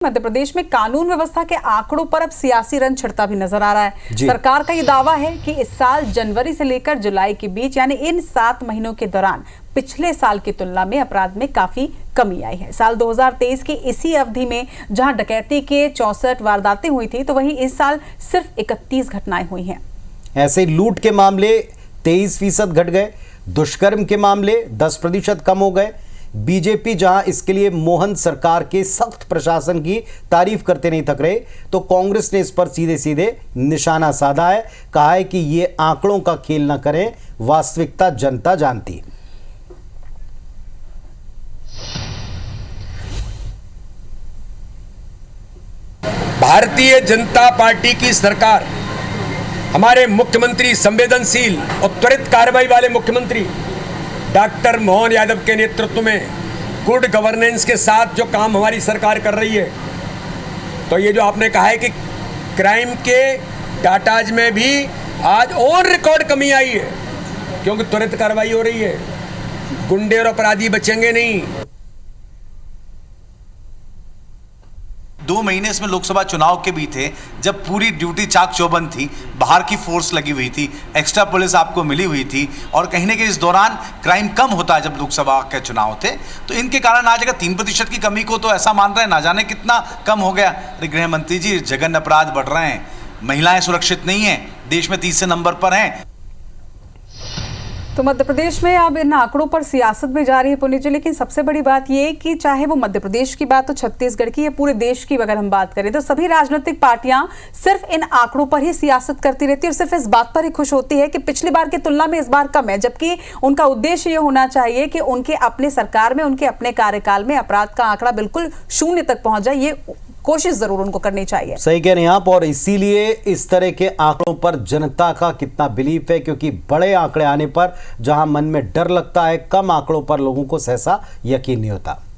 मध्य प्रदेश में कानून व्यवस्था के आंकड़ों पर अब सियासी रंग छिड़ता भी नजर आ रहा है। सरकार का ये दावा है कि इस साल जनवरी से लेकर जुलाई के बीच यानी इन 7 महीनों के दौरान पिछले साल की तुलना में अपराध में काफी कमी आई है। साल 2023 की इसी अवधि में जहां डकैती के 64 वारदातें हुई थी, तो वहीं इस साल सिर्फ 31 घटनाएं हुई हैं। ऐसे लूट के मामले 23% घट गए, दुष्कर्म के मामले 10% कम हो गए। बीजेपी जहां इसके लिए मोहन सरकार के सख्त प्रशासन की तारीफ करते नहीं थक रहे, तो कांग्रेस ने इस पर सीधे सीधे निशाना साधा है। कहा है कि ये आंकड़ों का खेल न करें, वास्तविकता जनता जानती है। भारतीय जनता पार्टी की सरकार, हमारे मुख्यमंत्री संवेदनशील और त्वरित कार्रवाई वाले मुख्यमंत्री डॉक्टर मोहन यादव के नेतृत्व में गुड गवर्नेंस के साथ जो काम हमारी सरकार कर रही है, तो ये जो आपने कहा है कि क्राइम के डाटाज में भी आज और रिकॉर्ड कमी आई है, क्योंकि त्वरित कार्रवाई हो रही है, गुंडे और अपराधी बचेंगे नहीं। 2 महीने इसमें लोकसभा चुनाव के भी थे, जब पूरी ड्यूटी चाक चौबंद थी, बाहर की फोर्स लगी हुई थी, एक्स्ट्रा पुलिस आपको मिली हुई थी, और कहीं ना कहीं इस दौरान क्राइम कम होता है जब लोकसभा के चुनाव थे। तो इनके कारण आज अगर 3% की कमी को तो ऐसा मान रहे हैं ना जाने कितना कम हो गया। अरे गृह मंत्री जी, जघन्य अपराध बढ़ रहे हैं, महिलाएं सुरक्षित नहीं है, देश में 30 नंबर पर हैं। तो मध्य प्रदेश में अब इन आंकड़ों पर सियासत में जा रही है पुनीत जी, लेकिन सबसे बड़ी बात यह कि चाहे वो मध्य प्रदेश की बात हो, छत्तीसगढ़ की या पूरे देश की अगर हम बात करें, तो सभी राजनीतिक पार्टियां सिर्फ इन आंकड़ों पर ही सियासत करती रहती है और सिर्फ इस बात पर ही खुश होती है कि पिछली बार की तुलना में इस बार कम है, जबकि उनका उद्देश्य यह होना चाहिए कि उनके अपने सरकार में, उनके अपने कार्यकाल में अपराध का आंकड़ा बिल्कुल 0 तक पहुंच जाए। ये कोशिश जरूर उनको करनी चाहिए। सही कह रहे हैं आप, और इसीलिए इस तरह के आंकड़ों पर जनता का कितना बिलीफ है, क्योंकि बड़े आंकड़े आने पर जहां मन में डर लगता है, कम आंकड़ों पर लोगों को सहसा यकीन नहीं होता।